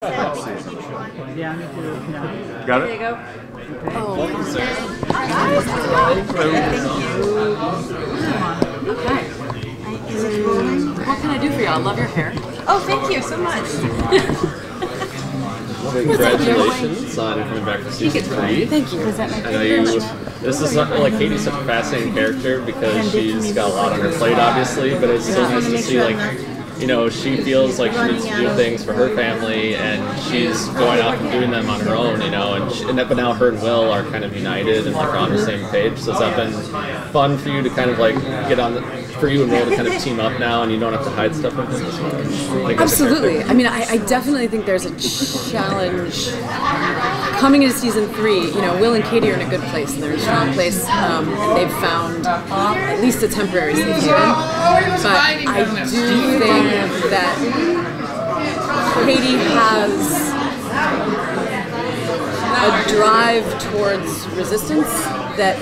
Yeah, me too. Yeah. Got it? There you go. Oh. Okay. Is it rolling? What can I do for you? I love your hair. Oh, thank you so much. Congratulations on coming back for season 3. Thank you. I know you. This is not, like, Katie's such a fascinating character because she's got a lot on her plate, obviously, but it's so nice to see, like, you know, she feels like she needs to do things for her family, and she's going off and doing them on her own, you know, but now her and Will are kind of united and like on the same page. So has that been fun for you to kind of like get on for you and Will to kind of team up now, and you don't have to hide stuff from him as much? Absolutely. I mean, I definitely think there's a challenge coming into season 3. You know, Will and Katie are in a good place, and they're in a strong place, and they've found at least a temporary safe haven. But I do think that Katie has a drive towards resistance that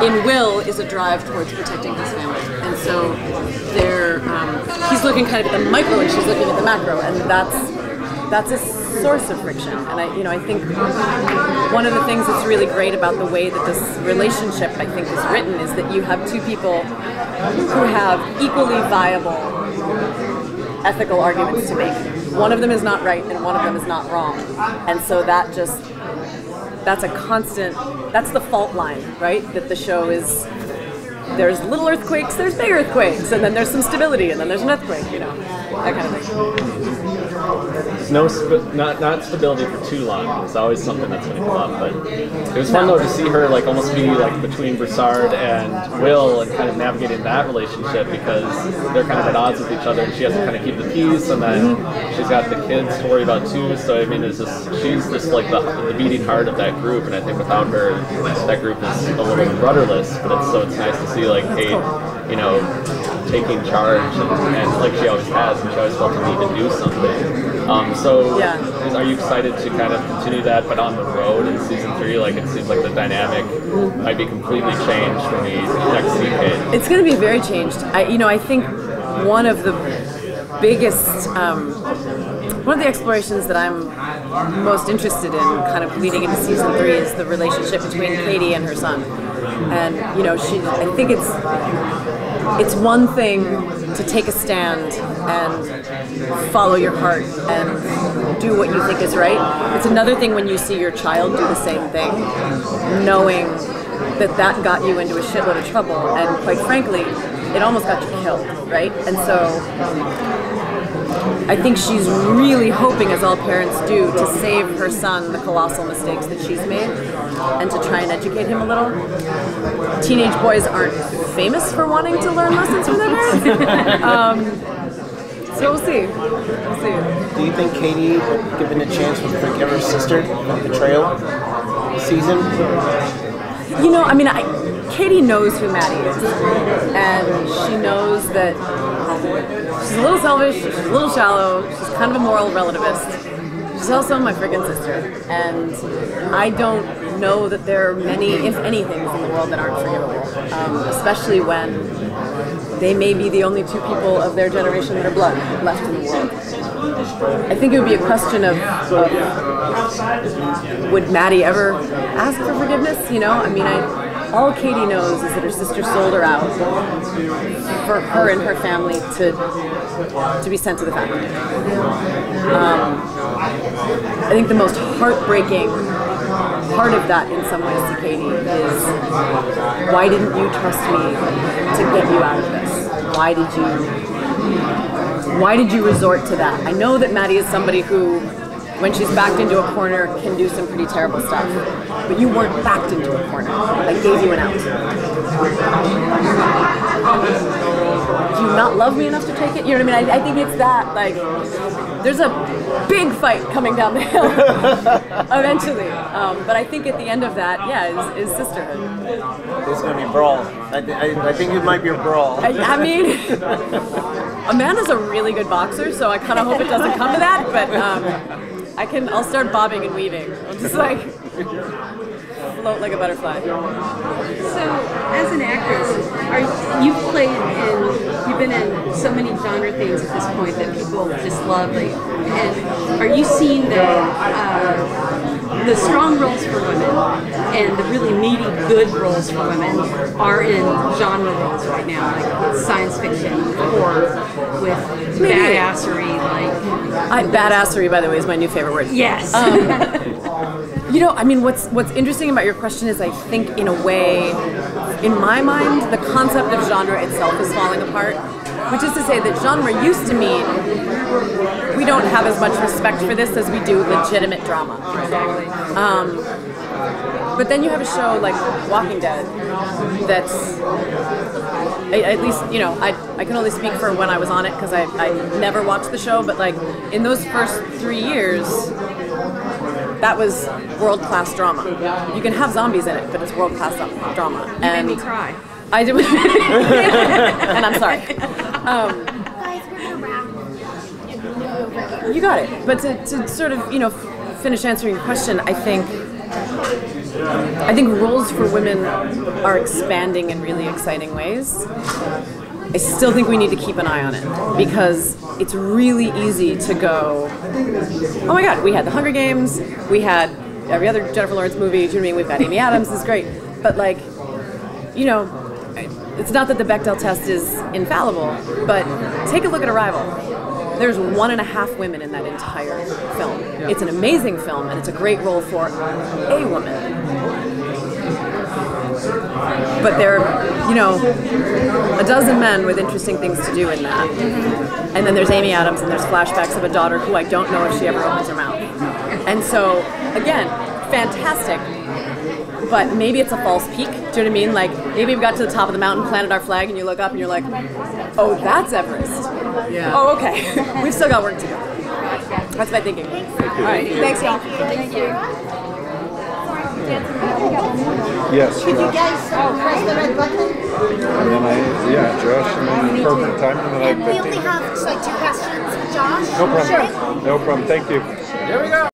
in Will is a drive towards protecting his family. And so he's looking kind of at the micro and she's looking at the macro, and that's a source of friction. And I think one of the things that's really great about the way that this relationship, I think, is written is that you have two people who have equally viable ethical arguments to make. One of them is not right and one of them is not wrong. And so that's a constant, that's the fault line, right? That the show is, there's little earthquakes, there's big earthquakes, and then there's some stability, and then there's an earthquake, you know, that kind of thing. Not stability for too long. It's always something that's going to come up. But it was fun though to see her like almost be like between Broussard and Will and kind of navigating that relationship because they're kind of at odds with each other, and she has to kind of keep the peace, and then she's got the kids to worry about too. So I mean, she's just like the beating heart of that group, and I think without her, that group is a little rudderless. But it's nice to see like Kate, you know, taking charge and like she always has, and she always felt the need to do something. Are you excited to kind of continue that, but on the road in season 3? Like it seems like the dynamic might be completely changed when we next see Kate. It's going to be very changed. I think one of the biggest, one of the explorations that I'm most interested in, kind of leading into season 3, is the relationship between Katie and her son. And I think it's one thing to take a stand and follow your heart and do what you think is right. It's another thing when you see your child do the same thing, knowing that got you into a shitload of trouble, and quite frankly, it almost got you killed, right? And so I think she's really hoping, as all parents do, to save her son the colossal mistakes that she's made and to try and educate him a little. Teenage boys aren't famous for wanting to learn lessons from their parents. So we'll see. Do you think Katie, given a chance, would forgive her sister for betrayal season? You know, I mean, Katie knows who Maddie is, and she knows that she's a little selfish, she's a little shallow, she's kind of a moral relativist. She's also my friggin' sister, and I don't know that there are many, if any, things in the world that aren't forgivable, especially when they may be the only two people of their generation that are blood left in the world. I think it would be a question of would Maddie ever ask for forgiveness? You know, I mean, all Katie knows is that her sister sold her out for her and her family to be sent to the factory. I think the most heartbreaking part of that, in some ways, to Katie is, why didn't you trust me to get you out of this? Why did you resort to that? I know that Maddie is somebody who, when she's backed into a corner, can do some pretty terrible stuff. But you weren't backed into a corner. I gave you an out. Do you not love me enough to take it? You know what I mean? I think it's that, like, there's a big fight coming down the hill eventually. But I think at the end of that, is sisterhood. It's going to be brawl. I think it might be a brawl. I mean, Amanda's a really good boxer, so I kind of hope it doesn't come to that, but I'll start bobbing and weaving. I'll just like float like a butterfly. So, as an actress, you've played in, you've been in so many genre things at this point that people just love. Like, and are you seeing the strong roles for women and the really meaty, good roles for women are in genre roles right now, like science fiction, horror, with badassery, like. Badassery, by the way, is my new favorite word. Yes. You know, I mean, what's interesting about your question is I think, in a way, in my mind, the concept of genre itself is falling apart. Which is to say that genre used to mean we don't have as much respect for this as we do legitimate drama. Exactly. But then you have a show like Walking Dead that's, at least, you know, I can only speak for when I was on it because I never watched the show, but like in those first 3 years, that was world-class drama. You can have zombies in it, but it's world-class drama. You made me cry. I did, and I'm sorry. You got it. But to sort of, you know, finish answering your question, I think roles for women are expanding in really exciting ways. I still think we need to keep an eye on it because it's really easy to go, oh my God, we had The Hunger Games, we had every other Jennifer Lawrence movie, do you know what I mean? We've got Amy Adams, this is great. But like, you know, it's not that the Bechdel test is infallible, but take a look at Arrival. There's 1.5 women in that entire film. It's an amazing film, and it's a great role for a woman. But there are, you know, a dozen men with interesting things to do in that. And then there's Amy Adams, and there's flashbacks of a daughter who I don't know if she ever opens her mouth. And so, again, fantastic. But maybe it's a false peak. Do you know what I mean? Like, maybe we got to the top of the mountain, planted our flag, and you look up and you're like, oh, that's Everest. Yeah. Oh, okay. We've still got work to do. That's my thinking. All right. Thanks, y'all. Thank you. Yes, Could you Josh. guys press the red button? And then Josh, and then perfect time, and then I And we 15. only have like 2 questions. Josh? No problem. Sure. No problem. Thank you. Here we go.